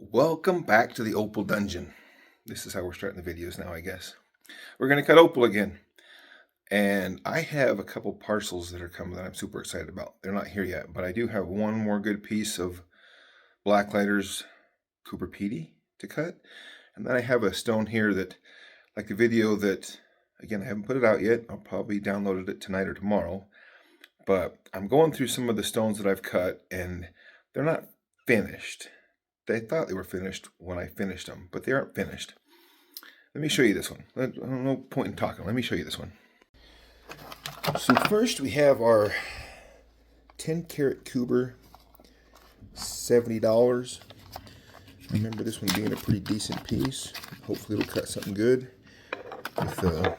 Welcome back to the Opal Dungeon. This is how we're starting the videos now, I guess. We're going to cut Opal again. And I have a couple parcels that are coming that I'm super excited about. They're not here yet, but I do have one more good piece of Blacklighters Cooper Petey to cut. And then I have a stone here that, like the video that, again, I haven't put it out yet. I'll probably download it tonight or tomorrow. But I'm going through some of the stones that I've cut, and they're not finished. They thought they were finished when I finished them, but they aren't finished. Let me show you this one. No point in talking. Let me show you this one. So first we have our 10 karat Cooper, $70. I remember this one being a pretty decent piece. Hopefully it'll cut something good with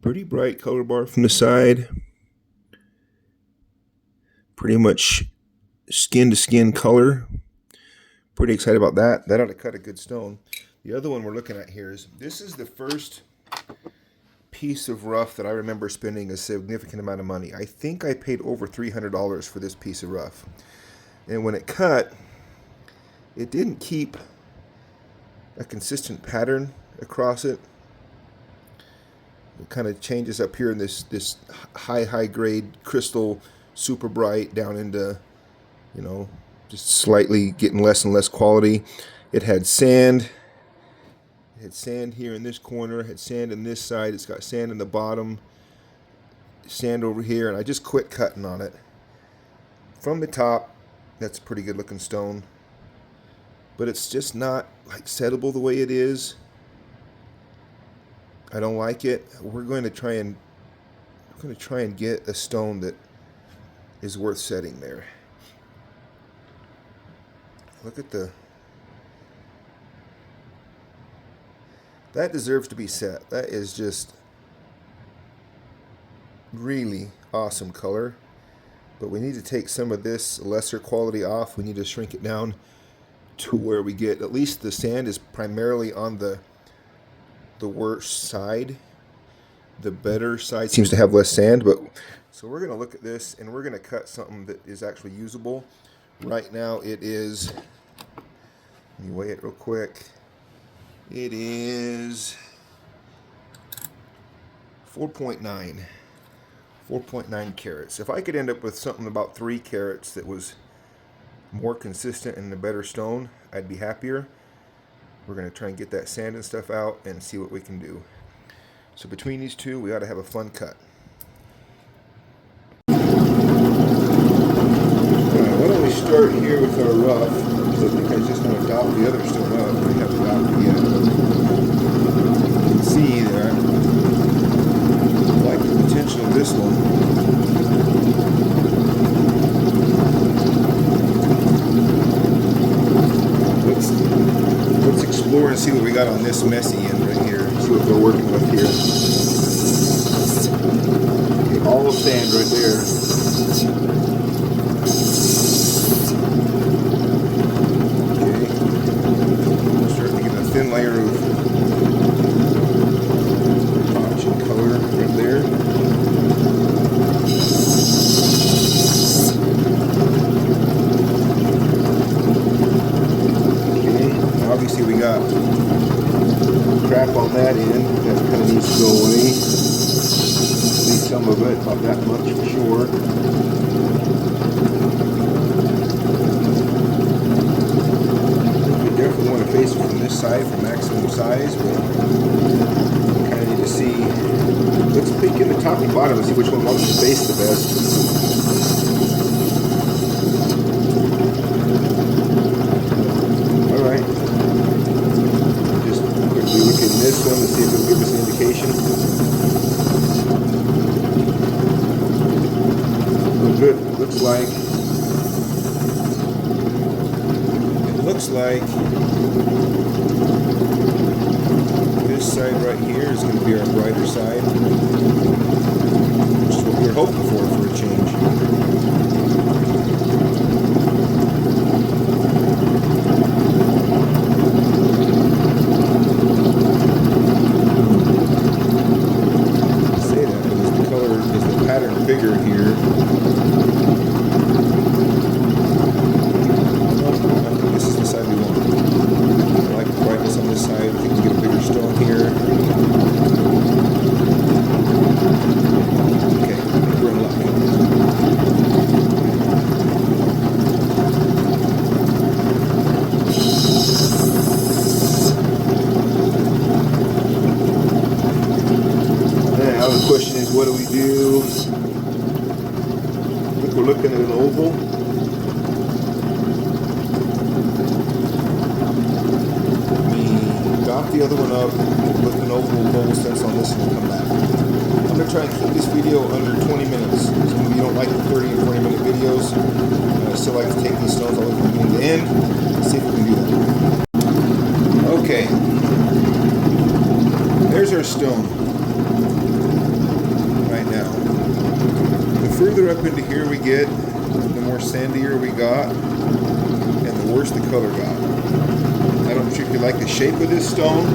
pretty bright color bar from the side. Pretty much skin to skin color. Pretty excited about that. That ought to cut a good stone. The other one we're looking at here is, this is the first piece of rough that I remember spending a significant amount of money. I think I paid over $300 for this piece of rough. And when it cut, it didn't keep a consistent pattern across it. It kind of changes up here in this high grade crystal, super bright, down into, just slightly getting less and less quality. It had sand. It had sand here in this corner. It had sand in this side. It's got sand in the bottom. Sand over here. And I just quit cutting on it. From the top, that's a pretty good looking stone. But it's just not like settable the way it is. I don't like it. We're going to try and get a stone that is worth setting there. Look at that deserves to be set. That is just really awesome color. But we need to take some of this lesser quality off. We need to shrink it down to where we get, at least the sand is primarily on the worst side. The better side seems to have less sand, but so we're going to look at this and we're going to cut something that is actually usable. Right now it is, let me weigh it real quick. It is 4.9 carats. If I could end up with something about 3 carats that was more consistent and a better stone, I'd be happier. We're going to try and get that sand and stuff out and see what we can do. So between these two, we ought to have a fun cut. Why don't we start here with our rough, because I think I just want to dot the other stone up. We haven't dotted it yet. You can see there, I like the potential of this one. Let's explore and see what we got on this messy end right here. See what we're working with here. Okay, all the sand right there. Thin layer of option color right there. Okay, now obviously we got crap on that end. That kind of needs to go away. Leave some of it, about that much for sure. Definitely want to face it from this side for maximum size, but kind of need to see. Let's peek in the top and bottom and see which one wants to face the best. Alright. Just quickly look at this one to see if it'll give us an indication. Oh, good. Looks like this side right here is going to be our brighter side, which is what we're hoping for a change. Say that because the color is the pattern bigger here. looking at an oval. We got the other one up, we'll put an oval bowl sense on this and we'll come back. I'm going to try and keep this video under 20 minutes. Some of you don't like the 30 and 40 minute videos. I still like to take these stones all the way from beginning to end. Let's see if we can do that. Okay. There's our stone right now. The further up into here we get, the more sandier we got, and the worse the color got. I don't particularly like the shape of this stone.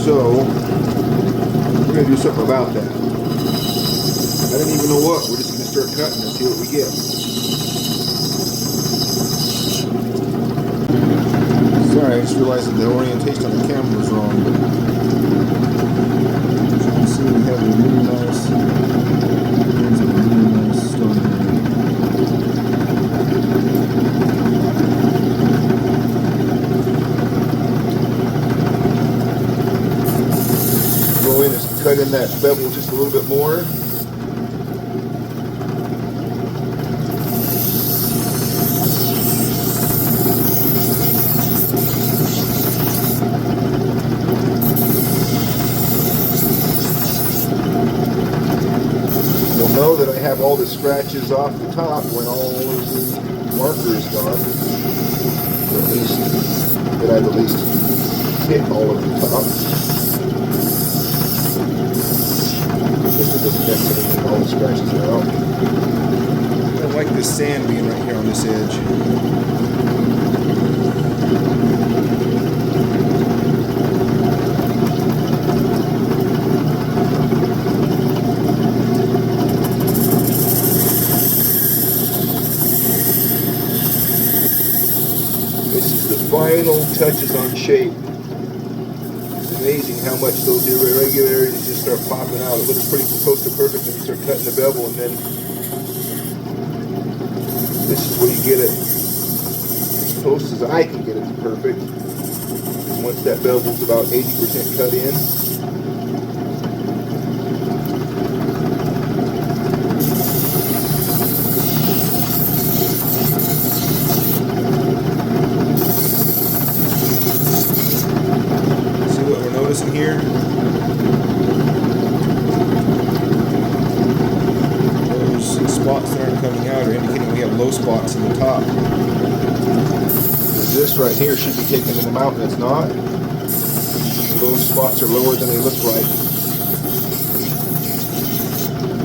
So, we're going to do something about that. I don't even know what. We're just going to start cutting and see what we get. Sorry, I just realized that the orientation on the camera was wrong. As you can see, we have a really nice stone here. Go in and cut in that bevel just a little bit more. You'll know that I have all the scratches off the top when all the marker is gone. Or at least that I've at least hit all of the top. Because it doesn't necessarily mean all the scratches are out. I don't like this sand being right here on this edge. Final touches on shape. It's amazing how much those irregularities just start popping out. It looks pretty close to perfect when you start cutting the bevel, and then this is where you get it as close as I can get it to perfect. Once that bevel's about 80% cut in, in here. Those spots that aren't coming out are indicating we have low spots in the top. This right here should be taken to the mountain. It's not. Those spots are lower than they look like.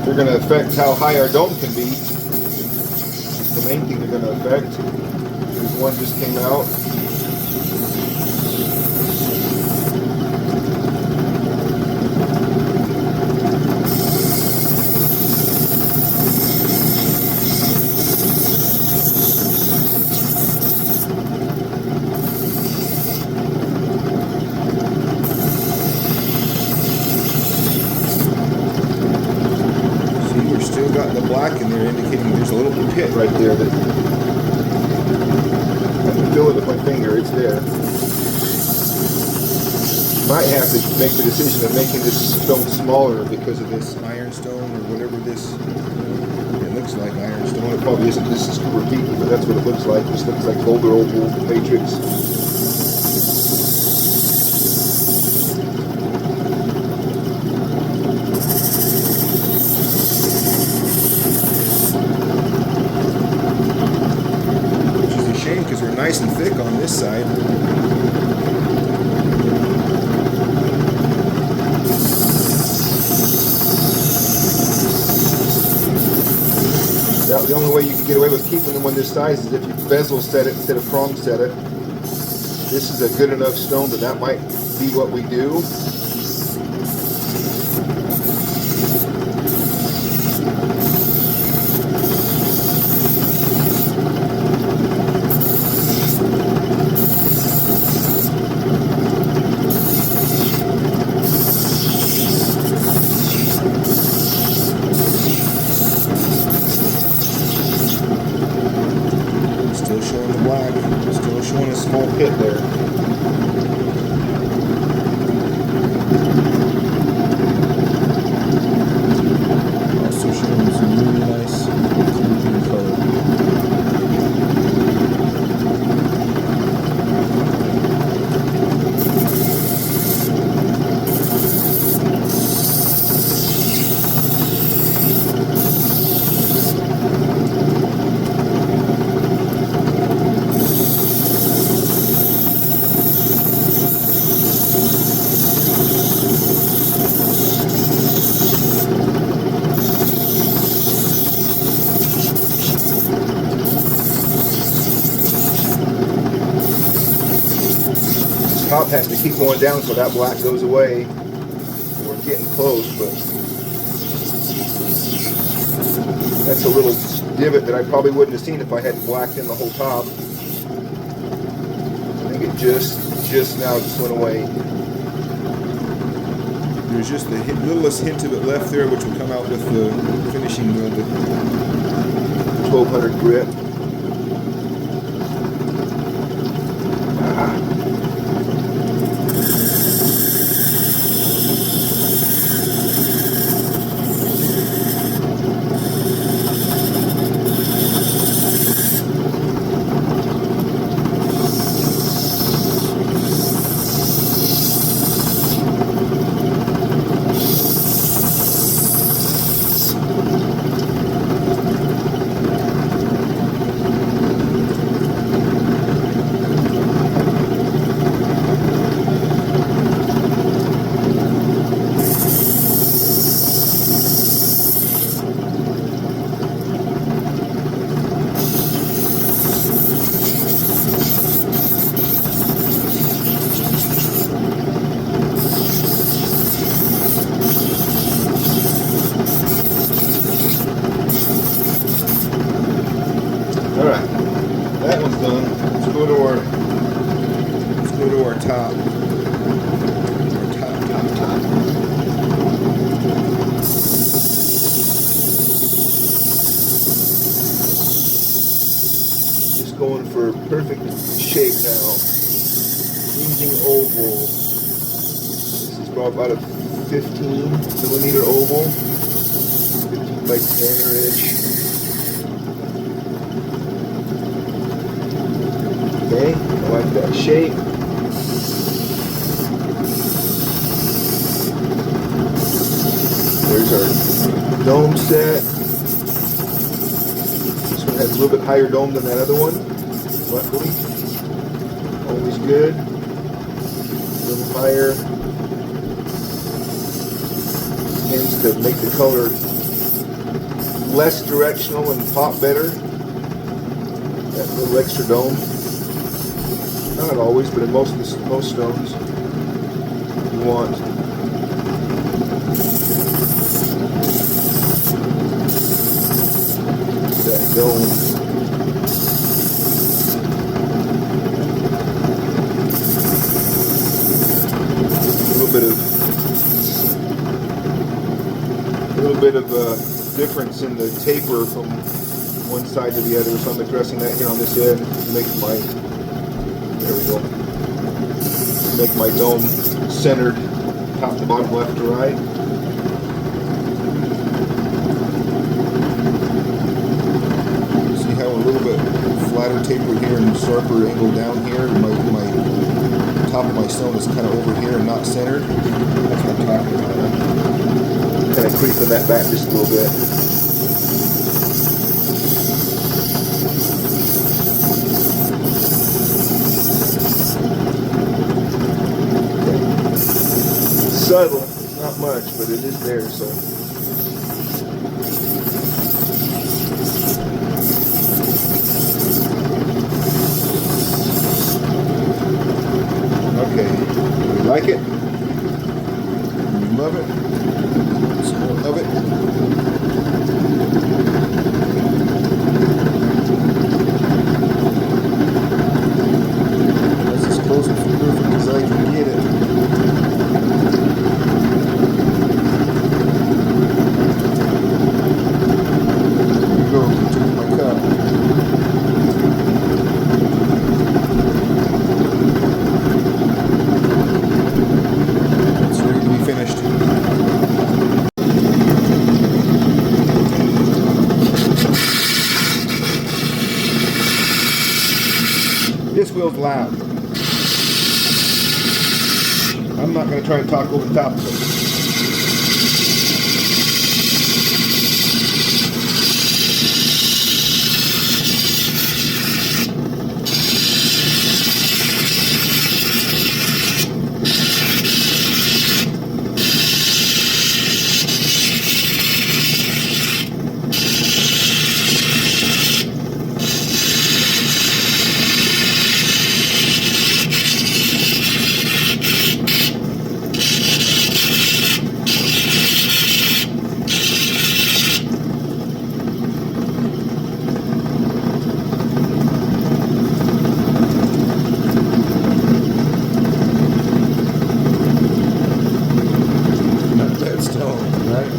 They're going to affect how high our dome can be. It's the main thing they're going to affect. There's one just came out. Got the black in there indicating there's a little pit right there that I can feel it with my finger. It's there. Might have to make the decision of making this stone smaller because of this ironstone or whatever this. It looks like ironstone. It probably isn't. This is graffiti, but that's what it looks like. This looks like Boulder Opal Matrix. Because they're nice and thick on this side. Yeah, the only way you can get away with keeping them on this size is if you bezel set it instead of prong set it. This is a good enough stone that that might be what we do. Still showing the black, still showing a small pit there. top has to keep going down so that black goes away. We're getting close, but that's a little divot that I probably wouldn't have seen if I hadn't blacked in the whole top. I think it just now just went away. There's just the littlest hint of it left there, which will come out with the finishing the 1200 grit. Alright, that one's done. Let's go to our top. Our top. Just going for perfect shape now. Using oval. This is about a 15 millimeter oval. 15 by 10-ish. Okay, I like that shape. There's our dome set. This one has a little bit higher dome than that other one, luckily. Always good. A little higher. Tends to make the color less directional and pop better. That little extra dome. Not always, but in most stones, you want that dome. A little bit of difference in the taper from one side to the other, so I'm addressing that here on this end to make my. There we go. Make my dome centered, top to bottom, left to right. See how a little bit flatter taper here and sharper angle down here. My top of my stone is kind of over here and not centered. That's what I'm talking about. Kind of creeping that back just a little bit. Subtle, not much, but it is there, so. Okay, you like it? You love it? Some more of it? That's as close and perfect as I can get it. This wheel's loud. I'm not going to try to talk over the top of it. side.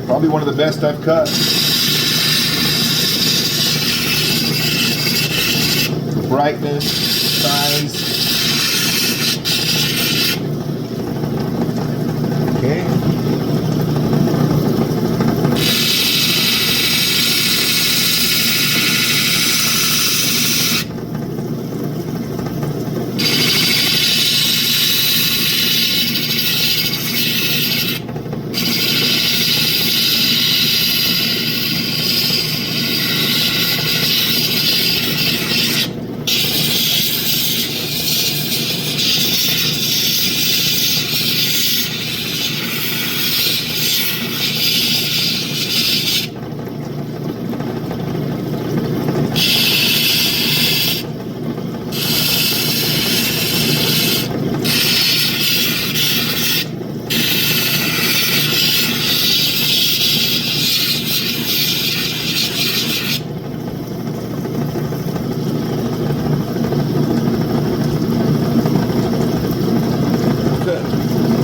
Probably one of the best I've cut. Brightness, size. Okay.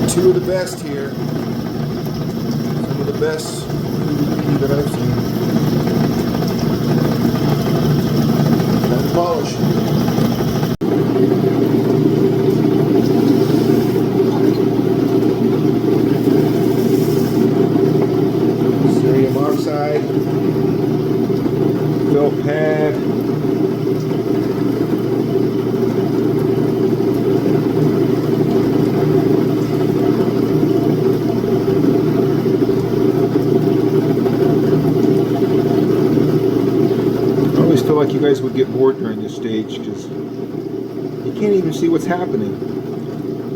Two of the best here. Some of the best that I've seen. Time to polish. Cerium oxide. Felt pad. I feel like you guys would get bored during this stage because you can't even see what's happening.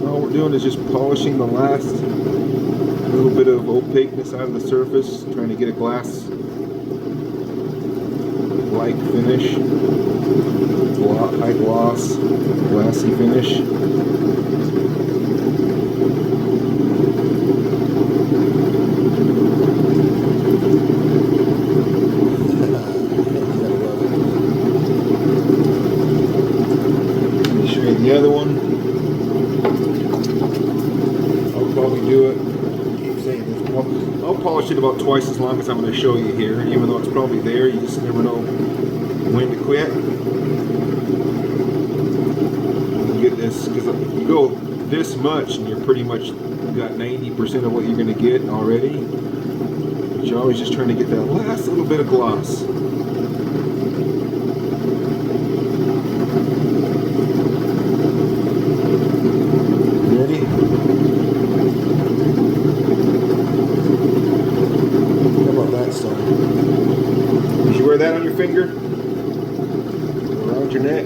All we're doing is just polishing the last little bit of opaqueness out of the surface, trying to get a glass-like finish, high gloss, glassy finish. The other one, I'll probably do it. I keep saying this. I'll polish it about twice as long as I'm going to show you here, even though it's probably there. You just never know when to quit. You get this because you go this much, and you're pretty much got 90% of what you're going to get already. But you're always just trying to get that last little bit of gloss. Did you wear that on your finger? Around your neck?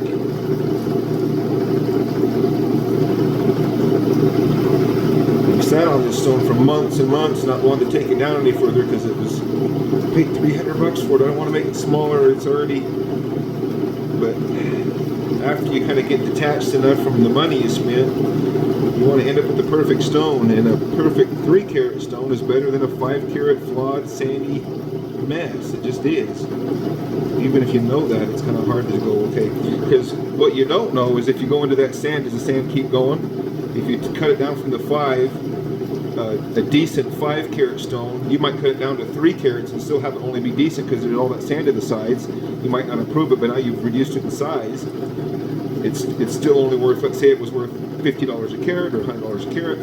I sat on this stone for months and months, not wanting to take it down any further because it was, I paid $300 for it. I don't want to make it smaller. It's already, but after you kind of get detached enough from the money you spent, you want to end up with the perfect stone, and a perfect 3-carat stone is better than a 5-carat flawed, sandy mess. It just is. Even if you know that, it's kind of hard to go, okay. Because what you don't know is if you go into that sand, does the sand keep going? If you cut it down from the 5, a decent 5-carat stone, you might cut it down to 3 carats and still have it only be decent because there's all that sand to the sides. You might not improve it, but now you've reduced it in size. It's still only worth, let's say it was worth $50 a carat or $100 a carat.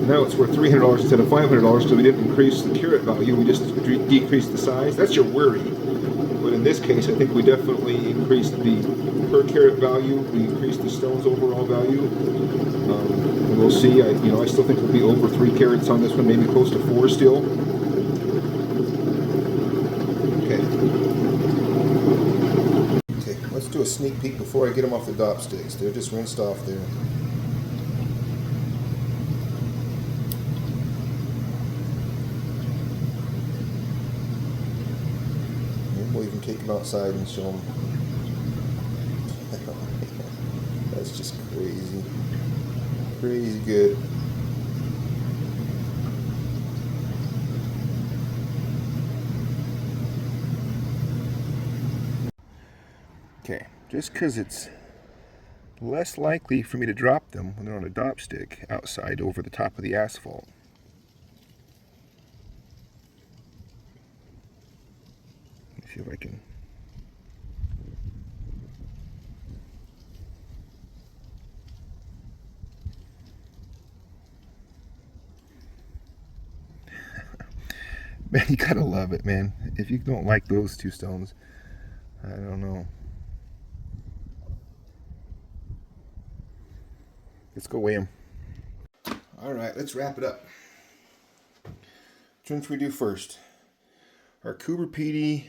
Now it's worth $300 instead of $500 because we didn't increase the carat value, we just decreased the size. That's your worry. But in this case, I think we definitely increased the per carat value. We increased the stone's overall value. And we'll see. I still think we'll be over 3 carats on this one, maybe close to 4 still. Okay. Okay, let's do a sneak peek before I get them off the dop sticks. They're just rinsed off there. We'll even take them outside and show them. That's just crazy. Crazy good. Okay, just because it's less likely for me to drop them when they're on a dop stick outside over the top of the asphalt. Let's see if I can. Man, you gotta love it, man. If you don't like those two stones, I don't know. Let's go weigh them. All right, let's wrap it up. Which one should we do first? Our Cooper PD,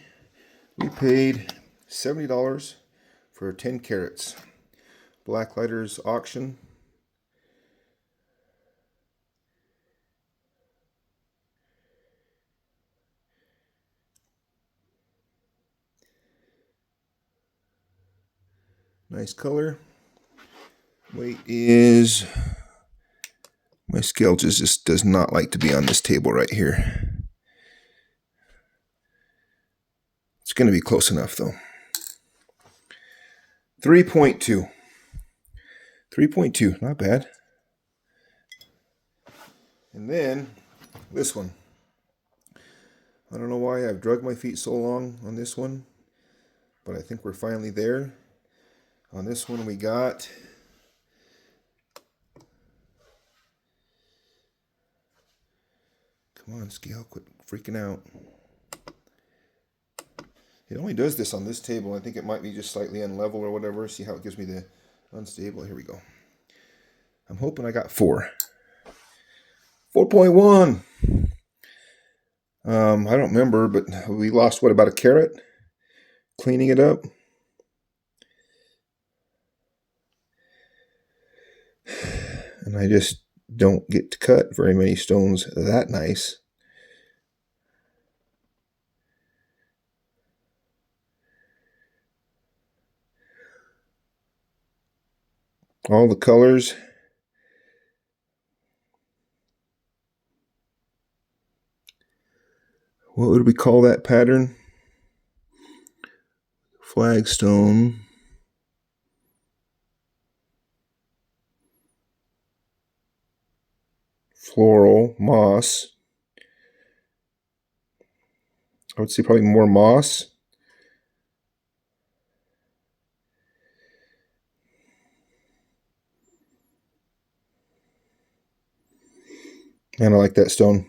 we paid $70 for 10 carats. Blacklighters auction. Nice color. Weight is, my scale just does not like to be on this table right here. It's going to be close enough though. 3.2. 3.2, not bad. And then this one. I don't know why I've dragged my feet so long on this one, but I think we're finally there. On this one we got come on, scale, quit freaking out. It only does this on this table. I think it might be just slightly unlevel or whatever. See how it gives me the unstable. Here we go. I'm hoping I got 4. 4.1. I don't remember, but we lost, what, about a carat cleaning it up? And I just don't get to cut very many stones that nice. All the colors. What would we call that pattern? Flagstone. Floral, moss. I would say probably more moss. And I like that stone.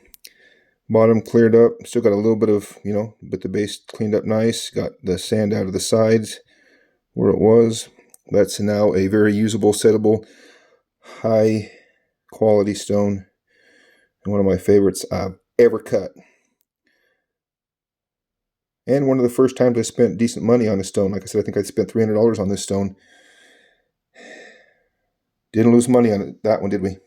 Bottom cleared up. Still got a little bit of, but the base cleaned up nice. Got the sand out of the sides where it was. That's now a very usable, settable, high quality stone. And one of my favorites I've ever cut. And one of the first times I spent decent money on a stone. Like I said, I think I spent $300 on this stone. Didn't lose money on it, that one, did we?